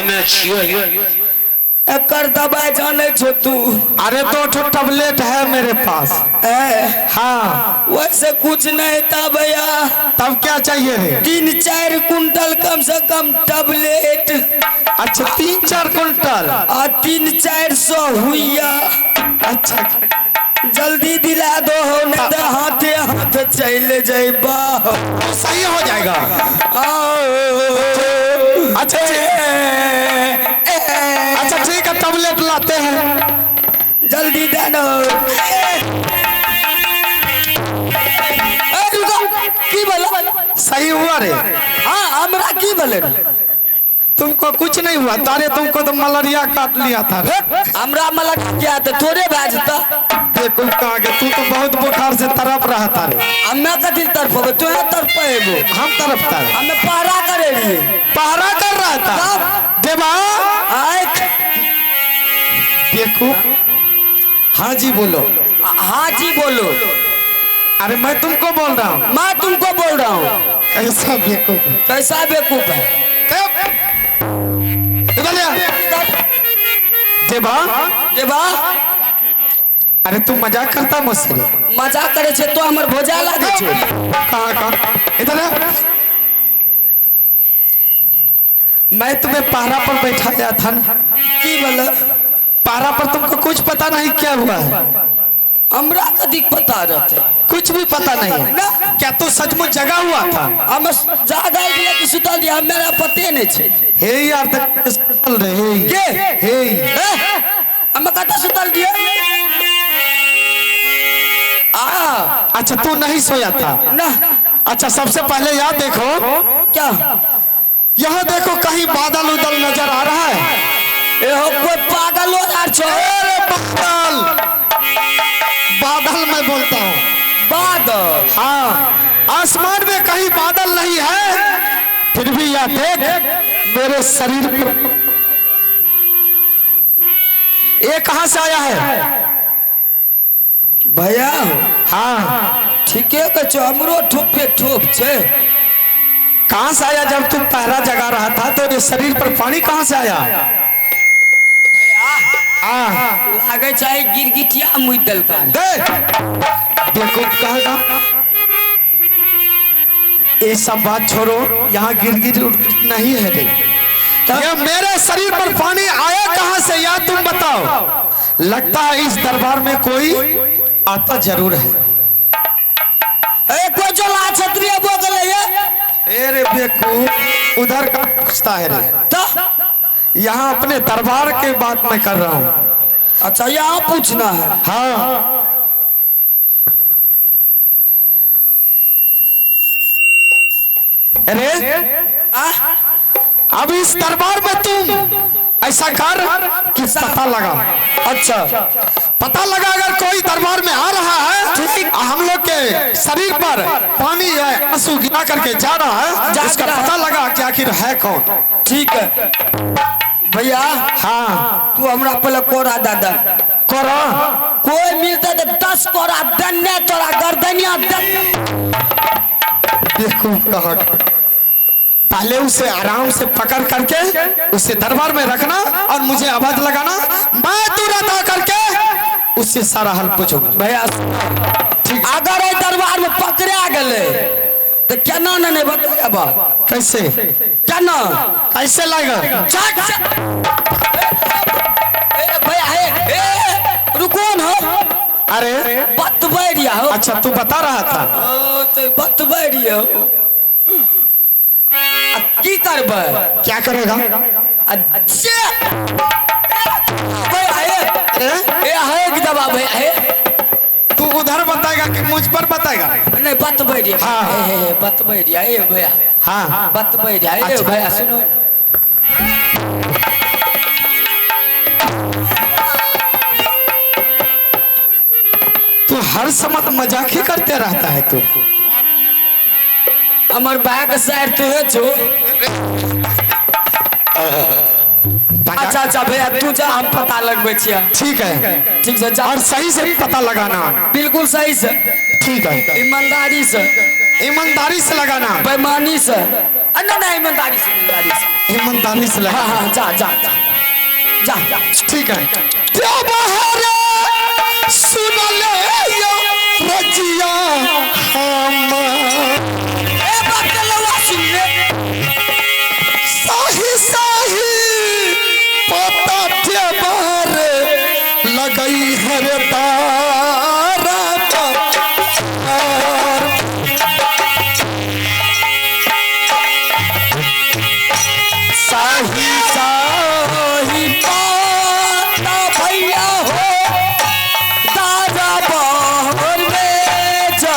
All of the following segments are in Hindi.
हमें छियो कर दबाई जाने छो तू। अरे दो ठो टैबलेट है मेरे पास। हाँ वैसे कुछ नहीं था भैया। तब क्या चाहिए है? 3-4 कुंटल कम से कम टैबलेट। अच्छा 3-4 कुंटल और 300-400 हुआ। अच्छा जल्दी दिला दो, नहीं तो हाथे हाथ चले जाइबा। सही हो जाएगा। अच्छा अच्छा ठीक है, टैबलेट लाते हैं, जल्दी देना। की बोला? सही हुआ रे? हाँ हमरा की बोले? तुमको कुछ नहीं हुआ तारे, तुमको तो मलेरिया काट लिया था। हमरा मलेरिया क्या था? थोड़े बाजता देखो कहा के तू तो बहुत बुखार से तरफ रहा था रे। हमें कथी तरफ हो तू तरफ पेबो? हम तरफ था, हमें पहरा करे लिए। पहरा कर रहा था। देवा देखो। हाँ जी बोलो। हाँ जी बोलो। अरे मैं तुमको बोल रहा हूँ। मैं तुमको बोल रहा हूँ। कैसा बेवकूफ? कैसा बेवकूफ है? देवा देवा अरे तू मजाक करता मुझसे? मजाक करे छे तो हमर भोजा लागे छे। कहाँ इधर मैं तुम्हें पहरा पर बैठाया था ना। की बोला? पहरा पर तुमको कुछ पता नहीं क्या हुआ है? हमरा कदी पता रहते? कुछ भी पता नहीं है ना? क्या तू सचमुच जगा हुआ था? हम ज्यादा गया कि सुतल दिया, मेरा पते नहीं छे। हे यार तक सुतल रहे के हे हम कता सुतल दिया? अच्छा तू नहीं सोया था ना। अच्छा सबसे पहले याद देखो। क्या? यहाँ देखो कहीं बादल उदल नजर आ रहा है? कोई पागल हो यार छो। बादल बादल मैं बोलता हूँ। बादल? हाँ आसमान में कहीं बादल नहीं है, फिर भी यह देख मेरे शरीर पर ये कहाँ से आया है? भैया हाँ ठीक है कचो, हमरो ठोपे ठोप छे। कहाँ से आया? जब तुम पहरा जगा रहा था तो ये शरीर पर पानी कहाँ से आया? लागे चाहे गिरगिटिया मुई दल का। देखो कहेगा ये सब बात छोड़ो, यहाँ गिरगिट नहीं है रे। ये मेरे शरीर पर पानी आया कहाँ से या तुम बताओ? लगता है इस दरबार में कोई आता जरूर है। कोई जो ला छत्रिया बोल है? अरे बेवकूफ उधर का पूछता है रे। तो यहाँ अपने दरबार के बात मैं कर रहा हूँ। अच्छा यहाँ पूछना है? हाँ अरे अब इस दरबार में तुम ऐसा कर कि पता लगा। अच्छा पता लगा अगर कोई दरबार में आ रहा है, हम लोग के शरीर पर पानी है आंसू गिरा करके जा रहा है, इसका पता लगा कि आखिर है कौन। ठीक है भैया। हाँ तू हमरा पहले कोरा दादा कोरा। कोई मिलता तो 10 कोरा दन्ने तोरा गर्दनिया देखो कहा पहले उसे आराम से पकड़ करके उसे दरबार में रखना और मुझे आवाज लगाना, मैं तुरंत आकर के उससे सारा हाल पूछूंगा। भैया ठीक, अगर ये दरबार में पकड़ा गए तो क्या ना नहीं बताया बा? कैसे क्या ना कैसे लगा? भैया रुको ना। अरे बतबैरिया हो? अच्छा तू बता रहा था। तो बतबैरिया हो की करबे? क्या करेगा? तू उधर बताएगा कि मुझ पर बताएगा? नहीं बतबैरिया। हाँ बतबैरिया भैया। हाँ बतबैरिया भैया सुनो। तू हर समय मजाक ही करते रहता है तू। हमार बैग साइड तो है जो। अच्छा अच्छा भैया तू जा, हम पता लगबे छिया। ठीक है ठीक से जा और सही से पता लगाना। बिल्कुल सही से। ठीक है ईमानदारी से। ईमानदारी से लगाना। बेईमानी से ना ईमानदारी से ईमानदारी से लगा। हाँ हाँ जा जा जा जा जा ठीक है। क्या बहारे सुन ले यो रजिया हम ए बात लवा सुन ले साही साही पता के बहारे लगई हर तारा पर साही साही पाता भैया हो दादा बहर में जा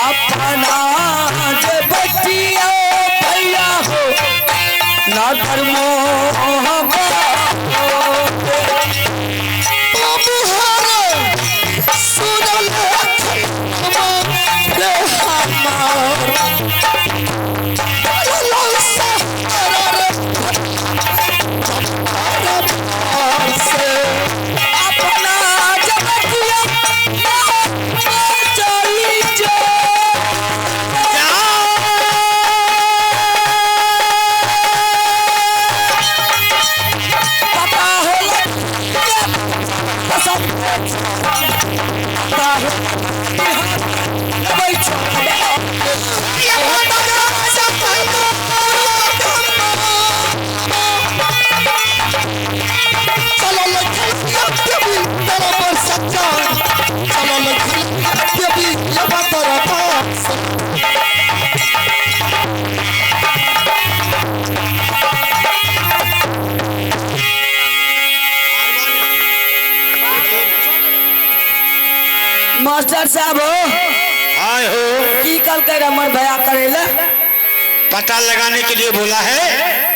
अपना जे बच्चिया भैया हो ना धर्मो मास्टर साहब हो आए हो की कल कर हमर भया करेला पता लगाने के लिए बोला है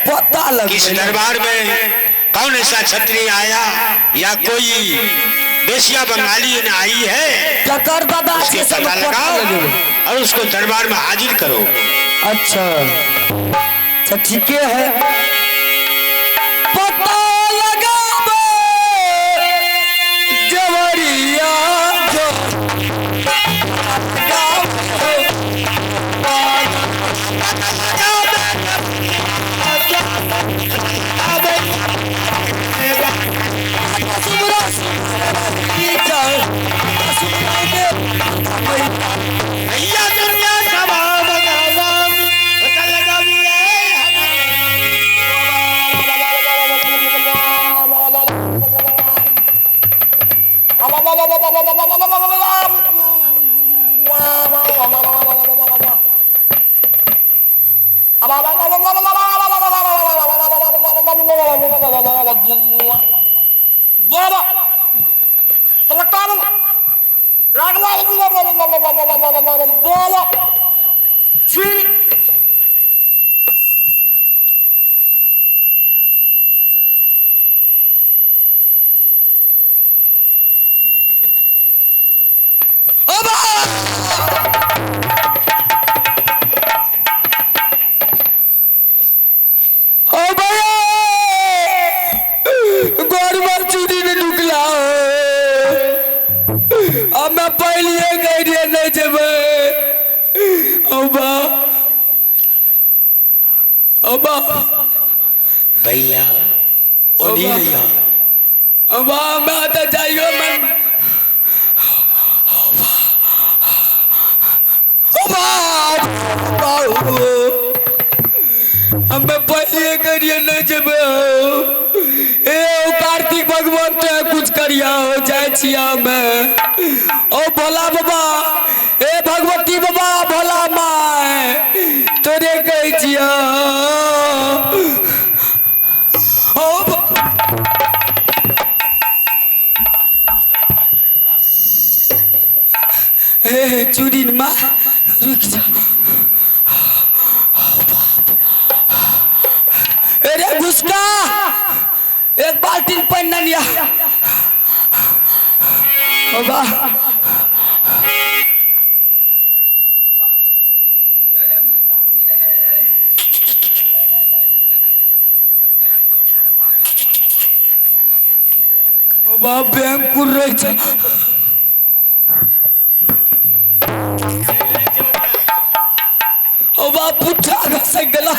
पता लग किस दरबार में कौन ऐसा क्षत्रिय आया या कोई बेसिया बंगाली ने आई है टकर दादा उसके के सब पता लगाओ और उसको दरबार में हाजिर करो। अच्छा तो ठीक है पता लगाबो जवरिया जो भैया दुनिया सभा पता लगा भी भैया वो नहीं भैया अब मैं तो जाइयो मैं हमें पहले करिए न जब ए कार्तिक भगवान तो कुछ करिया हो जाए छिया मैं ओ भोला बाबा ए भगवती बाबा भोला माँ तोरे कह छिया चूड़ी माँ रुक जा अरे घुसका एक बाल्टी पानी न लिया बाबा बाबा बैंक कुर रही था आधा से गला